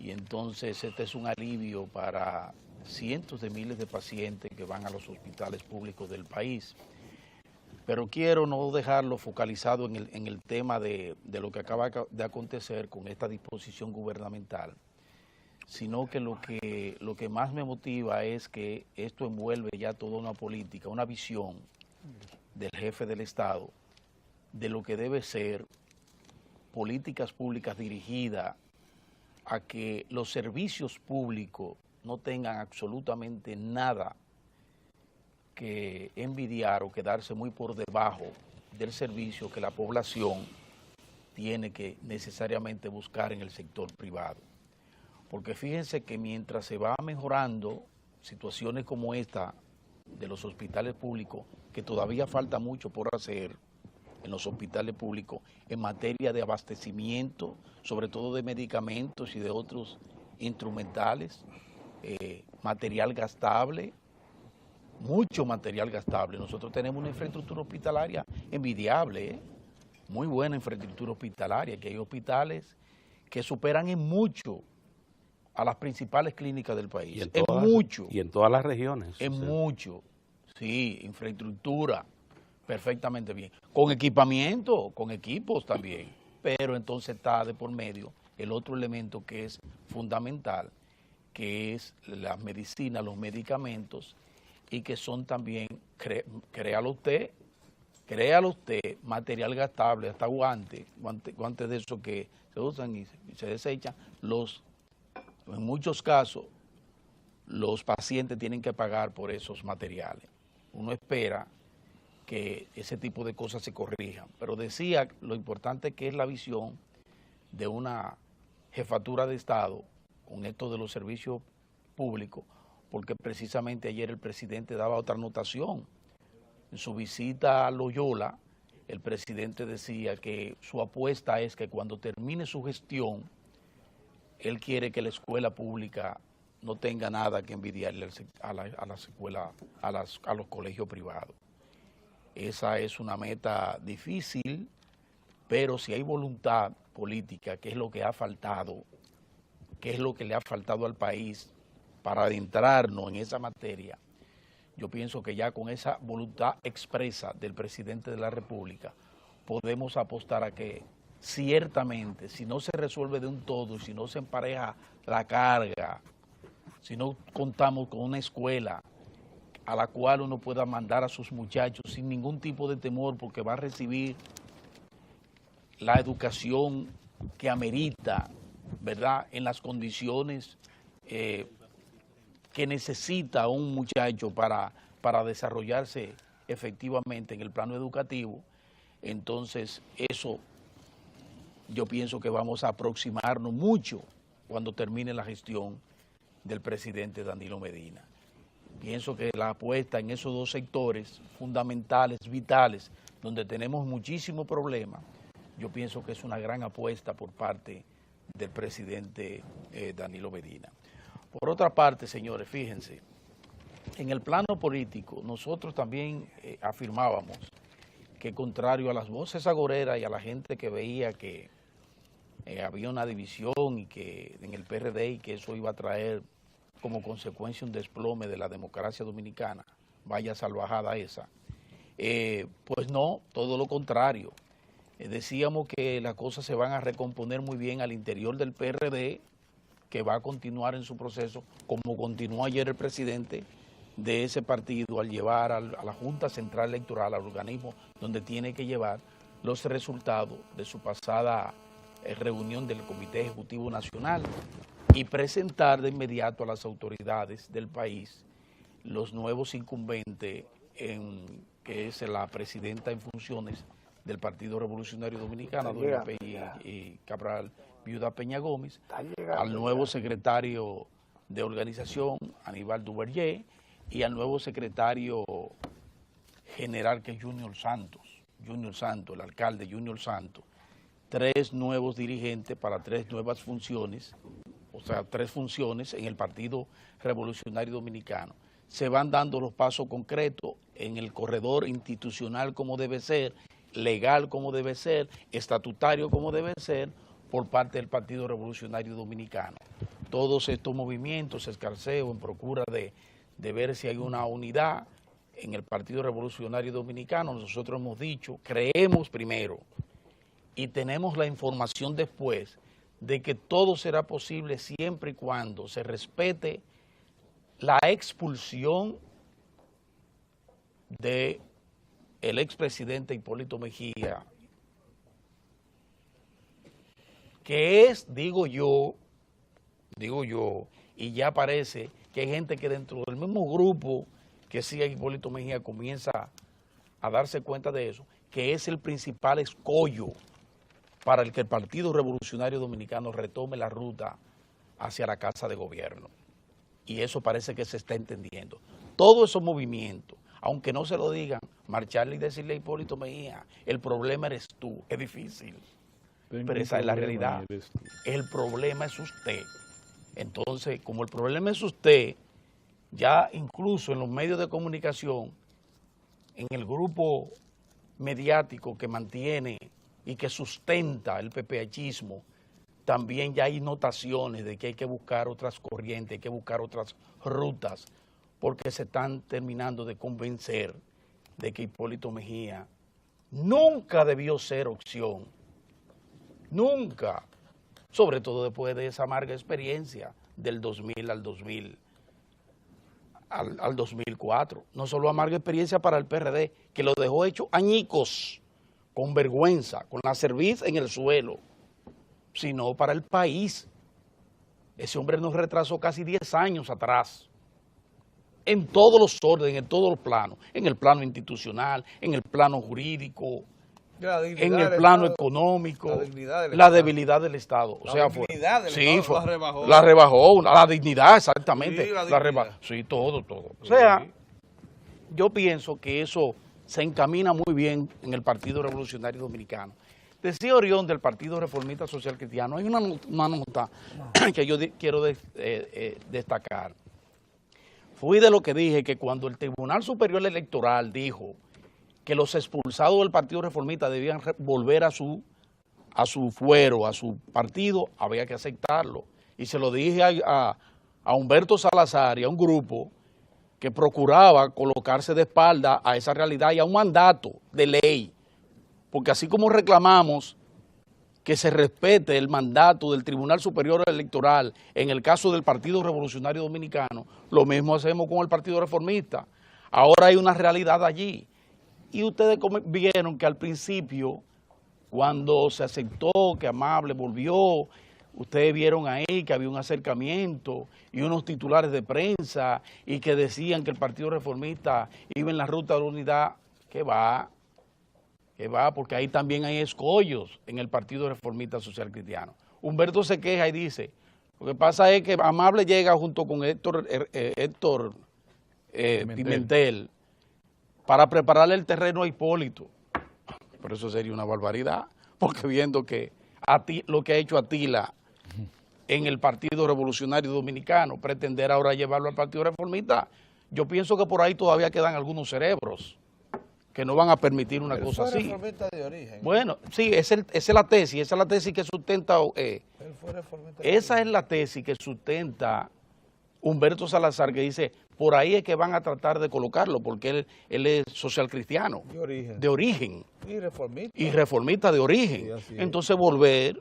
Y entonces este es un alivio para cientos de miles de pacientes que van a los hospitales públicos del país. Pero quiero no dejarlo focalizado en el tema de lo que acaba de acontecer con esta disposición gubernamental, sino que lo que más me motiva es que esto envuelve ya toda una política, una visión del jefe del Estado de lo que debe ser políticas públicas dirigidas a que los servicios públicos no tengan absolutamente nada que envidiar o quedarse muy por debajo del servicio que la población tiene que necesariamente buscar en el sector privado. Porque fíjense que mientras se va mejorando situaciones como esta de los hospitales públicos, que todavía falta mucho por hacer en los hospitales públicos en materia de abastecimiento, sobre todo de medicamentos y de otros instrumentales, material gastable, mucho material gastable. Nosotros tenemos una infraestructura hospitalaria envidiable, muy buena infraestructura hospitalaria, que hay hospitales que superan en mucho a las principales clínicas del país. Y en todas las regiones. Mucho, sí, infraestructura perfectamente bien. Con equipamiento, con equipos también. Pero entonces está de por medio el otro elemento que es fundamental, que es la medicina, los medicamentos, y que son también, créalo usted, material gastable, hasta guantes de esos que se usan y se desechan. En muchos casos, los pacientes tienen que pagar por esos materiales. Uno espera que ese tipo de cosas se corrijan. Pero decía lo importante que es la visión de una jefatura de Estado con esto de los servicios públicos, porque precisamente ayer el presidente daba otra anotación. En su visita a Loyola, el presidente decía que su apuesta es que cuando termine su gestión, él quiere que la escuela pública no tenga nada que envidiarle a las escuelas, a los colegios privados. Esa es una meta difícil, pero si hay voluntad política, que es lo que ha faltado, que es lo que le ha faltado al país para adentrarnos en esa materia, yo pienso que ya con esa voluntad expresa del presidente de la República podemos apostar a que ciertamente, si no se resuelve de un todo, si no se empareja la carga, si no contamos con una escuela a la cual uno pueda mandar a sus muchachos sin ningún tipo de temor porque va a recibir la educación que amerita, ¿verdad?, en las condiciones que necesita un muchacho para desarrollarse efectivamente en el plano educativo. Entonces eso yo pienso que vamos a aproximarnos mucho cuando termine la gestión del presidente Danilo Medina. Pienso que la apuesta en esos dos sectores fundamentales, vitales, donde tenemos muchísimos problemas, yo pienso que es una gran apuesta por parte del presidente Danilo Medina. Por otra parte, señores, fíjense, en el plano político nosotros también afirmábamos que contrario a las voces agoreras y a la gente que veía que había una división y que en el PRD y que eso iba a traer como consecuencia un desplome de la democracia dominicana, vaya salvajada esa, pues no, todo lo contrario. Decíamos que las cosas se van a recomponer muy bien al interior del PRD, que va a continuar en su proceso, como continuó ayer el presidente de ese partido al llevar a la Junta Central Electoral, al organismo donde tiene que llevar los resultados de su pasada reunión del Comité Ejecutivo Nacional y presentar de inmediato a las autoridades del país los nuevos incumbentes, que es la presidenta en funciones del Partido Revolucionario Dominicano, doña y Cabral Viuda Peña Gómez, al nuevo secretario de organización, Aníbal Duvergé, y al nuevo secretario general, que es Junior Santos, el alcalde Junior Santos. 3 nuevos dirigentes para 3 nuevas funciones, o sea, 3 funciones en el Partido Revolucionario Dominicano. Se van dando los pasos concretos en el corredor institucional como debe ser, legal como debe ser, estatutario como debe ser, por parte del Partido Revolucionario Dominicano. Todos estos movimientos, escarceo en procura de ver si hay una unidad en el Partido Revolucionario Dominicano. Nosotros hemos dicho, creemos primero y tenemos la información después de que todo será posible siempre y cuando se respete la expulsión de el expresidente Hipólito Mejía, que es, digo yo, y ya parece que hay gente que dentro del mismo grupo que sigue a Hipólito Mejía comienza a darse cuenta de eso, que es el principal escollo para el que el Partido Revolucionario Dominicano retome la ruta hacia la Casa de Gobierno. Y eso parece que se está entendiendo. Todos esos movimientos, aunque no se lo digan, marcharle y decirle a Hipólito Mejía, el problema eres tú, es difícil. Pero esa es la realidad. El problema es usted. Entonces, como el problema es usted, ya incluso en los medios de comunicación, en el grupo mediático que mantiene y que sustenta el PPHismo, también ya hay notaciones de que hay que buscar otras corrientes, hay que buscar otras rutas, porque se están terminando de convencer de que Hipólito Mejía nunca debió ser opción, nunca, sobre todo después de esa amarga experiencia del 2000 al 2004. No solo amarga experiencia para el PRD, que lo dejó hecho añicos, con vergüenza, con la cerviz en el suelo, sino para el país. Ese hombre nos retrasó casi 10 años atrás, en todos los órdenes, en todos los planos, en el plano institucional, en el plano jurídico, en el plano económico, la debilidad del Estado. O sea, la rebajó, la dignidad, exactamente. Sí, sí, todo. O sea, yo pienso que eso se encamina muy bien en el Partido Revolucionario Dominicano. Decía Orión del Partido Reformista Social Cristiano, hay una nota que yo quiero destacar. Fui de lo que dije, que cuando el Tribunal Superior Electoral dijo que los expulsados del Partido Reformista debían volver a su fuero, a su partido, había que aceptarlo. Y se lo dije a Humberto Salazar y a un grupo que procuraba colocarse de espalda a esa realidad y a un mandato de ley. Porque así como reclamamos que se respete el mandato del Tribunal Superior Electoral en el caso del Partido Revolucionario Dominicano, lo mismo hacemos con el Partido Reformista. Ahora hay una realidad allí. Y ustedes vieron que al principio, cuando se aceptó que Amable volvió, ustedes vieron ahí que había un acercamiento y unos titulares de prensa y que decían que el Partido Reformista iba en la ruta de la unidad. Que va, porque ahí también hay escollos en el Partido Reformista Social Cristiano. Humberto se queja y dice, lo que pasa es que Amable llega junto con Héctor Pimentel para prepararle el terreno a Hipólito. Pero eso sería una barbaridad, porque viendo que lo que ha hecho Atila en el Partido Revolucionario Dominicano, pretender ahora llevarlo al Partido Reformista, yo pienso que por ahí todavía quedan algunos cerebros que no van a permitir una cosa así. Él fue reformista de origen. Bueno, sí, esa es la tesis que sustenta... Él fue reformista de esa origen. es la tesis que sustenta Humberto Salazar, que dice, por ahí es que van a tratar de colocarlo, porque él es social cristiano. De origen. Y reformista. Y reformista de origen. Sí, entonces volver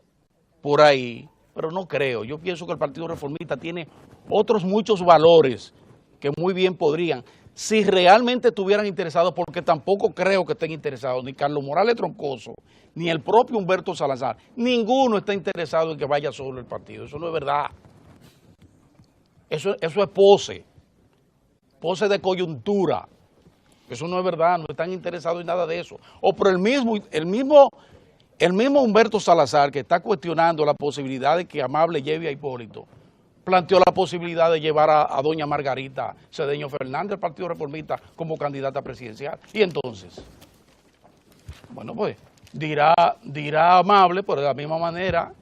por ahí, pero no creo. Yo pienso que el Partido Reformista tiene otros muchos valores que muy bien podrían, si realmente estuvieran interesados, porque tampoco creo que estén interesados, ni Carlos Morales Troncoso, ni el propio Humberto Salazar, ninguno está interesado en que vaya solo el partido. Eso no es verdad. Eso es pose de coyuntura. Eso no es verdad, no están interesados en nada de eso. O por el mismo Humberto Salazar, que está cuestionando la posibilidad de que Amable lleve a Hipólito, planteó la posibilidad de llevar a doña Margarita Cedeño Fernández del Partido Reformista como candidata presidencial. Y entonces, bueno, pues dirá Amable, por de la misma manera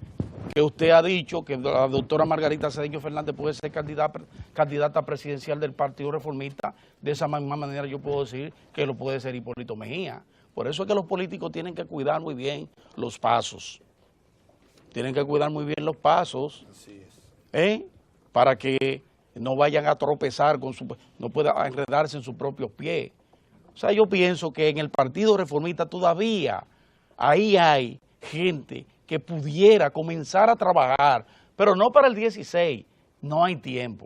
que usted ha dicho que la doctora Margarita Cedeño Fernández puede ser candidata presidencial del Partido Reformista, de esa misma manera yo puedo decir que lo puede ser Hipólito Mejía. Por eso es que los políticos tienen que cuidar muy bien los pasos. Tienen que cuidar muy bien los pasos. Así es. Para que no vayan a tropezar, no puedan enredarse en sus propios pies. O sea, yo pienso que en el Partido Reformista todavía ahí hay gente que pudiera comenzar a trabajar, pero no para el 16, no hay tiempo.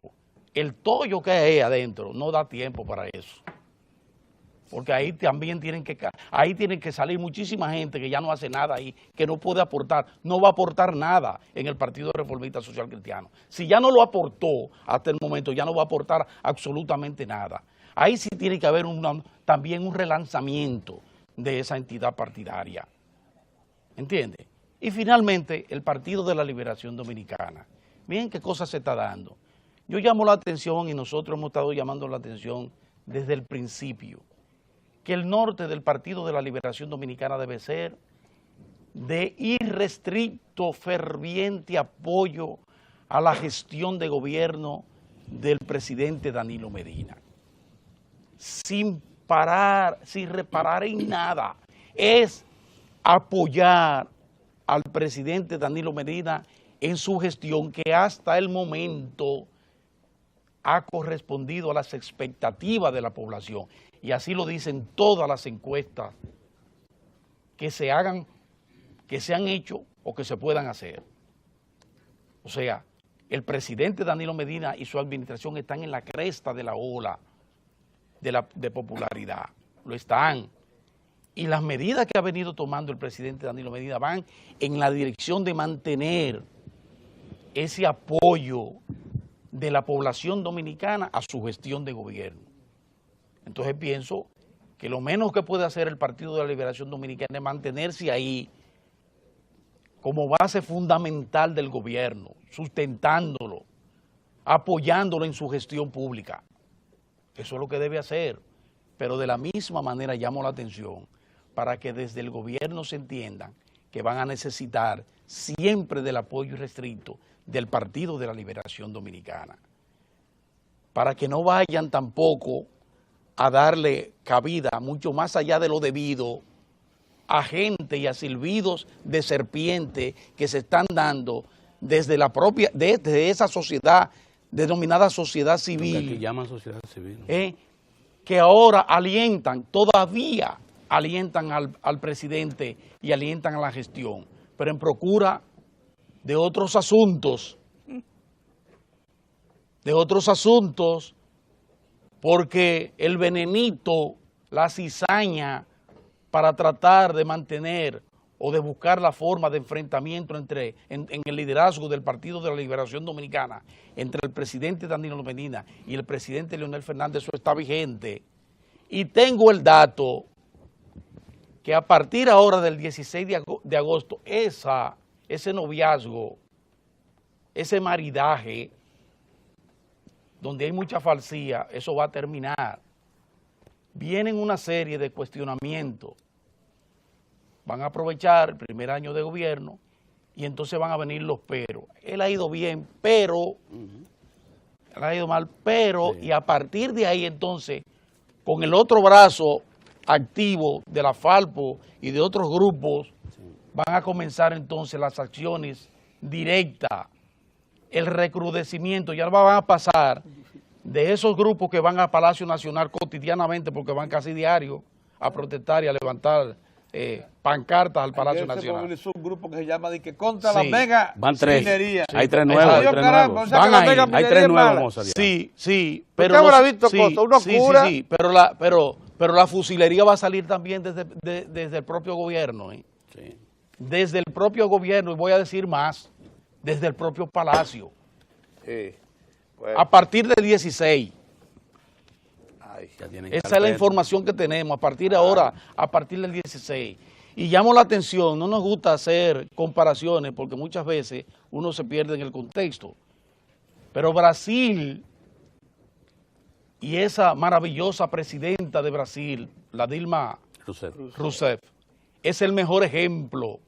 El tollo que hay adentro no da tiempo para eso. Porque ahí también tienen que salir muchísima gente que ya no hace nada ahí, que no puede aportar, no va a aportar nada en el Partido Reformista Social Cristiano. Si ya no lo aportó hasta el momento, ya no va a aportar absolutamente nada. Ahí sí tiene que haber también un relanzamiento de esa entidad partidaria. ¿Entiende? Y finalmente, el Partido de la Liberación Dominicana. Miren qué cosa se está dando. Yo llamo la atención y nosotros hemos estado llamando la atención desde el principio, que el norte del Partido de la Liberación Dominicana debe ser de irrestricto, ferviente apoyo a la gestión de gobierno del presidente Danilo Medina. Sin parar, sin reparar en nada. Es apoyar al presidente Danilo Medina en su gestión, que hasta el momento ha correspondido a las expectativas de la población. Y así lo dicen todas las encuestas que se han hecho o que se puedan hacer. O sea, el presidente Danilo Medina y su administración están en la cresta de la ola de popularidad. Lo están. Y las medidas que ha venido tomando el presidente Danilo Medina van en la dirección de mantener ese apoyo de la población dominicana a su gestión de gobierno. Entonces pienso que lo menos que puede hacer el Partido de la Liberación Dominicana es mantenerse ahí como base fundamental del gobierno, sustentándolo, apoyándolo en su gestión pública. Eso es lo que debe hacer. Pero de la misma manera llamo la atención para que desde el gobierno se entiendan que van a necesitar siempre del apoyo irrestricto del Partido de la Liberación Dominicana, para que no vayan tampoco a darle cabida mucho más allá de lo debido a gente y a silbidos de serpiente que se están dando desde desde esa sociedad denominada sociedad civil, que llaman sociedad civil, que ahora todavía alientan al presidente y alientan a la gestión, pero en procura de otros asuntos, porque el venenito, la cizaña para tratar de mantener o de buscar la forma de enfrentamiento en el liderazgo del Partido de la Liberación Dominicana entre el presidente Danilo Medina y el presidente Leonel Fernández, eso está vigente. Y tengo el dato que a partir ahora del 16 de agosto, ese noviazgo, ese maridaje, donde hay mucha falsía, eso va a terminar. Vienen una serie de cuestionamientos. Van a aprovechar el primer año de gobierno y entonces van a venir los peros. Él ha ido bien, pero, él ha ido mal, pero, sí. Y a partir de ahí entonces, con el otro brazo activos de la Falpo y de otros grupos, van a comenzar entonces las acciones directas, el recrudecimiento. Ya van a pasar de esos grupos que van a Palacio Nacional cotidianamente, porque van casi diario a protestar y a levantar pancartas al Palacio Nacional. Es un grupo que se llama contra la mega van tres. minería. Hay tres nuevos. Hay tres nuevos. Sí, pero habrá visto cosas, una cura. Sí, pero la fusilería va a salir también desde el propio gobierno. Sí. Desde el propio gobierno, y voy a decir más, desde el propio Palacio. Sí. Pues, a partir del 16. Esa es la información que tenemos, a partir de ahora, a partir del 16. Y llamo la atención, no nos gusta hacer comparaciones porque muchas veces uno se pierde en el contexto. Pero Brasil y esa maravillosa presidenta de Brasil, la Dilma Rousseff, es el mejor ejemplo.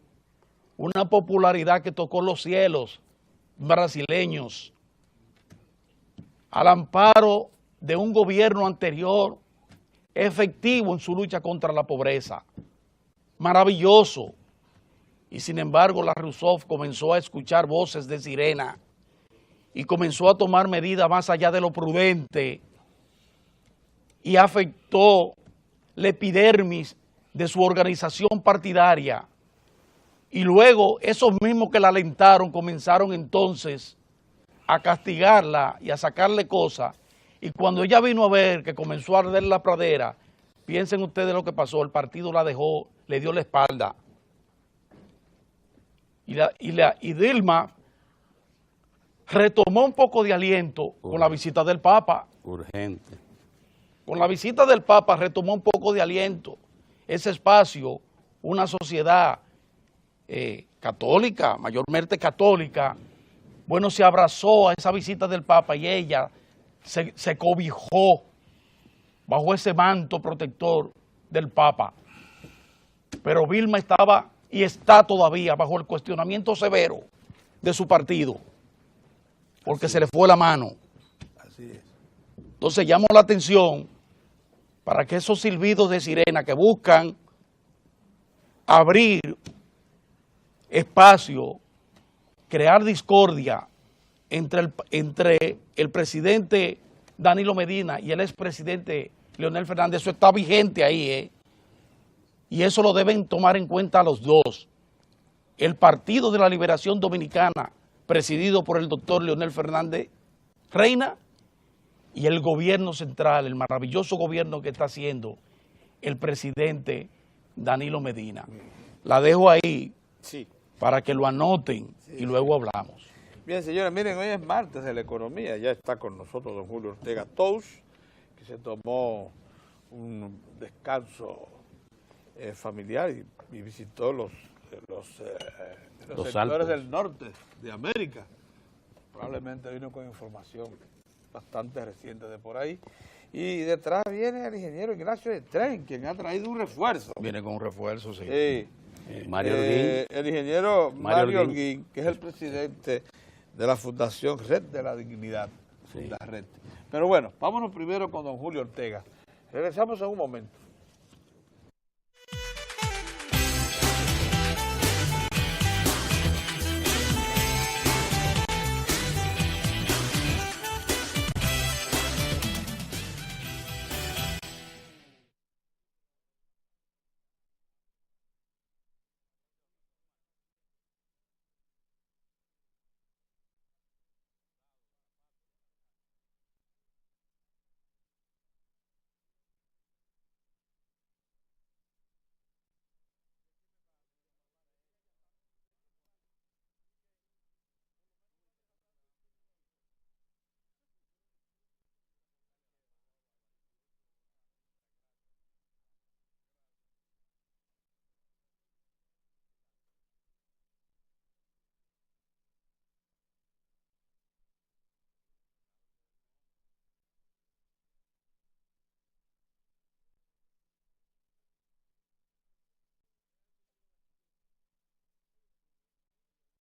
Una popularidad que tocó los cielos brasileños al amparo de un gobierno anterior efectivo en su lucha contra la pobreza. Maravilloso. Y sin embargo, la Rousseff comenzó a escuchar voces de sirena y comenzó a tomar medidas más allá de lo prudente y afectó la epidermis de su organización partidaria. Y luego, esos mismos que la alentaron comenzaron entonces a castigarla y a sacarle cosas. Y cuando ella vino a ver que comenzó a arder la pradera, piensen ustedes lo que pasó, el partido la dejó, le dio la espalda. Y Dilma retomó un poco de aliento con la visita del Papa. Urgente. Con la visita del Papa retomó un poco de aliento. Ese espacio, una sociedad católica, mayormente católica, bueno, se abrazó a esa visita del Papa y ella se cobijó bajo ese manto protector del Papa. Pero Vilma estaba y está todavía bajo el cuestionamiento severo de su partido, porque se le fue la mano. Así es. Entonces llamo la atención para que esos silbidos de sirena que buscan abrir espacio, crear discordia entre el presidente Danilo Medina y el expresidente Leonel Fernández, eso está vigente ahí, y eso lo deben tomar en cuenta los dos. El Partido de la Liberación Dominicana, presidido por el doctor Leonel Fernández Reina, y el gobierno central, el maravilloso gobierno que está haciendo el presidente Danilo Medina. La dejo ahí para que lo anoten y luego hablamos. Bien, señores, miren, hoy es martes de la economía, ya está con nosotros don Julio Ortega Tous, que se tomó un descanso familiar y visitó los sectores Alpes del norte de América. Probablemente vino con información bastante reciente de por ahí. Y detrás viene el ingeniero Ignacio de Tren, quien ha traído un refuerzo. Viene con un refuerzo, sí. Mario Holguín. El ingeniero Mario Holguín, que es el presidente de la Fundación Red de la Dignidad. Sí. La Red. Pero bueno, vámonos primero con don Julio Ortega. Regresamos en un momento.